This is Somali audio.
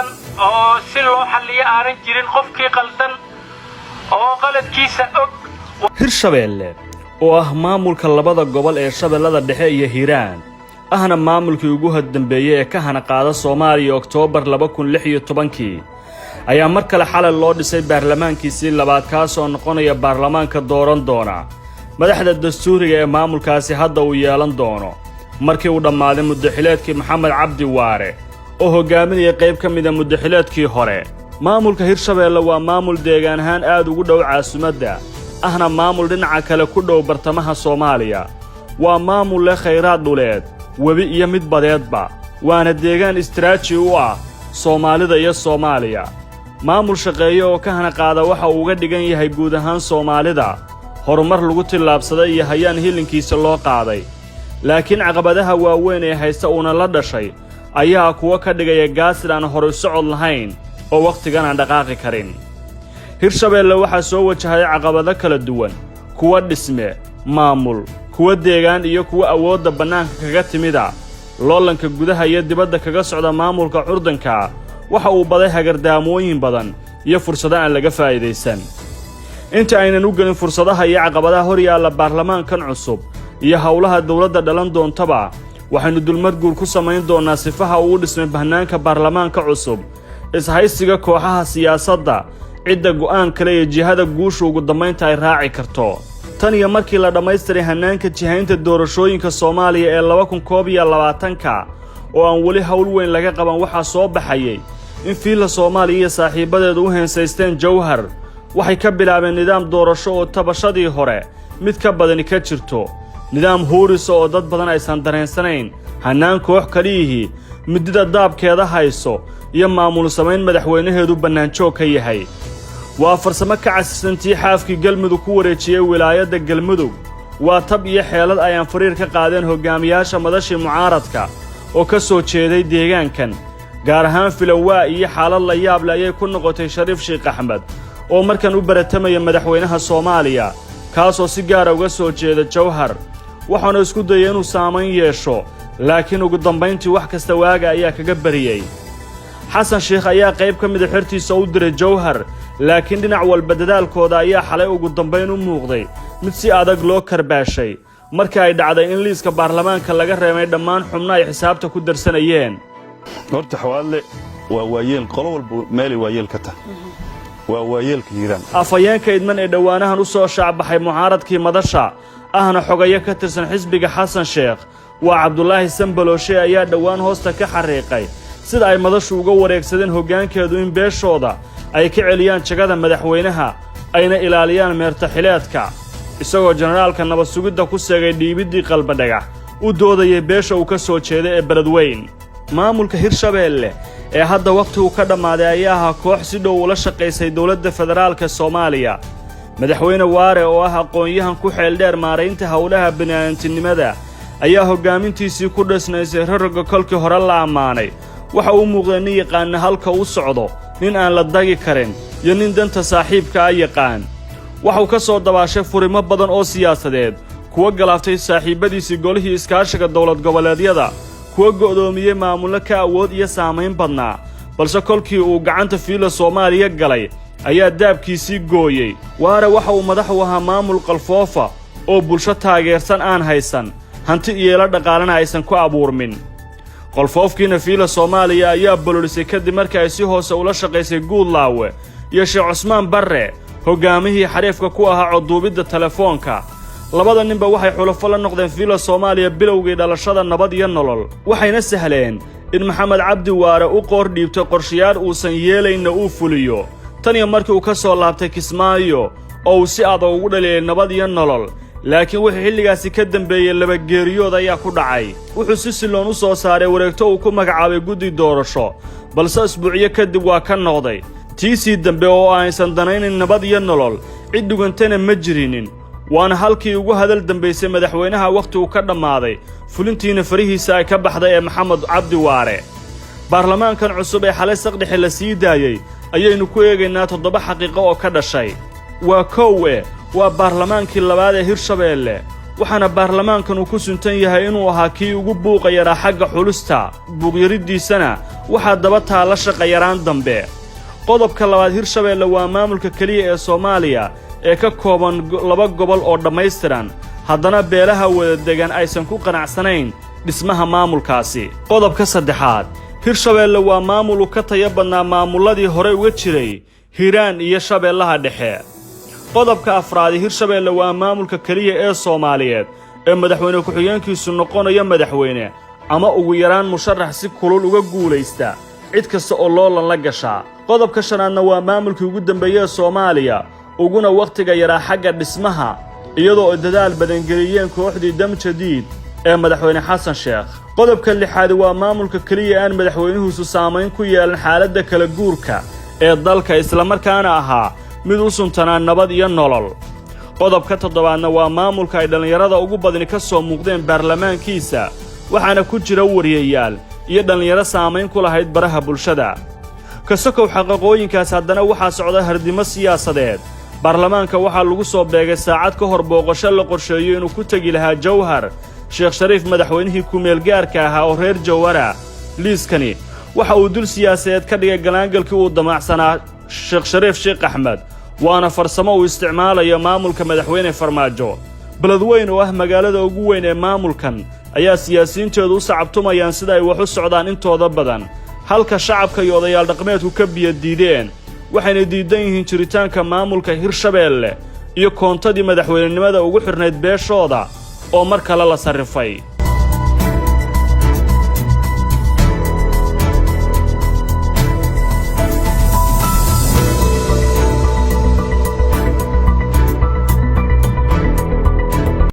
badan oo si loo xalliyo aanan jirin qofkii qaldan oo qaladkiisa og. Hirshabeelle oo ah maamulka labada gobol ee Shabeellada Dhexe iyo Hiiraan ahna maamulkii ugu dambeeyay ee ka hana qaada Soomaaliya Oktoobar 2016 ayaa mar kale xalay loo dhisay baarlamaankiisii labaad kaas oo noqonaya baarlamaanka dooran doona madaxda dastuuriga ee maamulkaasi hadda uu yeelan doono markii uu dhammaaday muddaxileedkii Maxamed Cabdi Waare oo hogaaminaya qayb ka mid ah muddaxileedkii hore. maamulka Hirshabeelle waa maamul deegaan ahaan aad ugu dhow caasimadda ahna maamul dhinaca kale ku dhow bartamaha Soomaaliya. waa maamul leh khayraad dhuleed webi iyo mid badeedba waana deegaan istiraatiiji u ah Soomaalida iyo Soomaaliya. maamul shaqeeyo oo ka hana qaada waxa uu uga dhigan yahay guud ahaan Soomaalida horumar lagu tillaabsaday iyo hayaan hilinkiisa loo qaaday. laakiin caqabadaha waaweyn ee haysta uuna la dhashay ayaa kuwa ka dhigaya gaasir aan hore socod lahayn oo waqtigan aan dhaqaaqi karin. Hirshabeelle waxaa soo wajahay caqabado kala duwan, kuwa dhisme, maamul, kuwa deegaan iyo kuwa awoodda bannaanka kaga timida. loolanka gudaha iyo dibadda kaga socda maamulka curdanka waxa uu baday hagardaamooyin badan iyo fursado aan laga faa'iidaysan. inta aynan u gelin fursadaha iyo caqabadaha hor yaalla baarlamaankan cusub iyo howlaha dawladda dhalan doontaba waxaynu dulmar guur ku samayn doonaa sifaha uu dhismay bahnaanka baarlamaanka cusub, ishaysiga kooxaha siyaasadda, cidda go'aan kale iyo jihada guusha ugu dambaynta ay raaci karto. tan iyo markii la dhammaystiray hannaanka jihaynta doorashooyinka Soomaaliya ee 2021 oo aan weli hawl weyn laga qaban waxaa soo baxayay in fiila Soomaaliya iyo saaxiibadeedu u heensaysteen Jowhar waxay ka bilaabeen nidaam doorasho oo tabashadii hore mid ka badani ka jirto, nidaam huuris oo dad badan aysan dareensanayn, hannaan koox kaliyihii midida daabkeeda hayso iyo maamul samayn madaxweynaheedu bannaanjoog ka yahay. waa farsamo ka casisantii xaafkii Galmudug ku wareejiyay wilaayadda Galmudug. waa tab iyo xeelad ayaan fariir ka qaadeen hogaamiyaasha madashii mucaaradka oo ka soo jeeday deegaankan, gaar ahaan filowaa iyo xaalad la yaab leh ayay ku noqotay Shariif Sheekh Axmed oo markan u baratamaya madaxweynaha Soomaaliya kaasoo si gaar ah uga soo jeeda Jowhar. waxaana isku dayay inuu saamayn yeesho laakiin ugu dambayntii wax kasta waaga ayaa kaga bariyay. xasan sheekh ayaa qayb ka mid ah xirtiisa u diray Jowhar, laakiin dhinac walba dadaalkooda ayaa xalay ugu dambayn u muuqday mid si adag loo karbaashay markii ay dhacday in liiska baarlamaanka laga reebay dhammaan xubno ay xisaabta ku darsanayeen. horta xawaale waa waayeel qolo walba meel waayeel ka tahay waa waayeelka Hiiraan. afayeenka idman ee dhawaanahan u soo shacbaxay mucaaradkii madasha ahna xogayo ka tirsan xisbiga xasan sheekh waa Cabdullaahi Sanbalooshe ayaa dhawaan hoosta ka xariiqay sida ay madashu uga wareegsadeen hoggaankeedu in beeshooda ay ka celiyaan jagada madaxweynaha ayna ilaaliyaan meertaxileedka, isagoo generaalka nabad sugidda ku seegay dhiibidii qalbadhagax u doodayay beesha uu ka soo jeeday ee Beledweyn. maamulka Hirshabeelle ee hadda waqtigu ka dhammaaday ayaa ahaa koox si dhow ula shaqaysay dowladda federaalka Soomaaliya. madaxweyne Waare oo ah aqoon-yahan ku xeel dheer maaraynta howlaha bini'aadantinimada ayaa hoggaamintiisii ku dhisnaysay rarga kolkii hore la ammaanay. waxa uu muuqday nin yaqaana halka uu socdo, nin aan la dagi karin iyo nin danta saaxiibka ah yaqaan. waxuu ka soo dabaashay furimo badan oo siyaasadeed, kuwa galaaftay saaxiibadiisii golihii iskaashiga dowlad goboleedyada, kuwa go'doomiyey maamullo ka awood iyo saamayn badnaa, balse kolkii uu gacanta fiila Soomaaliya galay ayaa daabkiisii gooyey. Waare waxa uu madax u ahaa maamul qalfoofa oo bulsho taageersan aan haysan, hanti iyo ilo dhaqaalena aysan ku abuurmin. qolfoofkiina fiila Soomaaliya ayaa bololisay kadib markii ay si hoose ula shaqaysay Guudlaawe iyo Sheekh Cusmaan Barre, hoggaamihii xariifka ku ahaa coduubidda telefoonka. labada ninba waxay xulafo la noqdeen fiila Soomaaliya bilowgii dhalashada nabad iyo nolol, waxayna sahleen in Maxamed Cabdi Waare u qoor dhiibto qorshayaal uusan yeelayna uu fuliyo. tan iyo markii uu ka soo laabtay Kismaayo oo uu si adag ugu dhaliyay nabad iyo nolol, laakiin wixii xilligaasi ka dambeeyay laba geeriyood ayaa ku dhacay. wuxuu si siloon u soo saaray wareegto uu ku magacaabay guddi doorasho, balse isbuucyo kadib waa ka noqday. tiisii dambe oo aysan danaynin nabad iyo nolol cid dhugantana ma jirinin, waana halkii ugu hadal dambaysay madaxweynaha waqti uu ka dhammaaday fulintiina farihiisa ay ka baxday ee Maxamed Cabdi Waare. baarlamaankan cusub ee xalay saqdhexe la sii daayay ayaynu ku eegaynaa 7 xaqiiqo oo ka dhashay. waa koowe waa baarlamaankii labaad ee Hirshabeelle, waxaana baarlamaankan uu ku suntan yahay inuu ahaa kii ugu buuqa yaraa xagga xulista buuqyariddiisana waxaa daba taalla shaqayaraan dambe. qodobka labaad, hirshabeelle waa maamulka keliya ee soomaaliya ee ka kooban 2 gobol oo dhammaystiran, haddana beelaha wada degan aysan ku qanacsanayn dhismaha maamulkaasi. qodobka saddexaad, hirshabeelle waa maamul ka tayo badnaa maamulladii hore uga jiray hiiraan iyo shabeellaha dhexe. qodobka afraad, hirshabeelle waa maamulka keliya ee soomaaliyeed ee madaxweyne ku-xigeenkiisu noqonayo madaxweyne ama ugu yaraan musharax si kulul uga guulaysta cid kasta oo loolan la gashaa. qodobka shanaadna waa maamulkii ugu dambeeyey ee Soomaaliya uguna waqtiga yaraa xagga dhismaha iyadoo dadaal badan geliyeen kooxdii Dam Jadiid ee madaxweyne Xasan Sheekh. qodobka lixaad waa maamulka keliya aan madaxweynuhu saamayn ku yeelan xaaladda kala guurka ee dalka isla markaana ahaa mid u suntanaa nabad iyo nolol. qodobka toddobaadna waa maamulka ay dhallinyarada ugu badani ka soo muuqdeen baarlamaankiisa waxaana ku jira wariyayaal iyo dhallinyaro saamayn ku lahayd baraha bulshada. ka sokow xaqiiqooyinkaas haddana waxaa socda hardimo siyaasadeed. baarlamaanka waxaa lagu soo beegay saacad ka hor booqasho la qorsheeyo inuu ku tegi lahaa Jawhar Sheekh Shariif madaxweynihii ku-meelgaarka ahaa oo reer Jawhara. liiskani waxa uu dul siyaasadeed ka dhigay galaangalkii uu damacsanaa Sheekh Shariif Sheekh Axmed, waana farsamo uu isticmaalayo maamulka madaxweyne Farmaajo. beledweyne oo ah magaalada ugu weyn ee maamulkan ayaa siyaasiyiinteedu u sacabtumayaan sida ay wax u socdaan intooda badan, halka shacabka iyo odayaal dhaqameedku ka biyo diideen, waxayna diidan yihiin jiritaanka maamulka Hirshabeelle iyo koontadii madaxweynenimada ugu xirnayd beeshooda oo mar kale la sarrifay.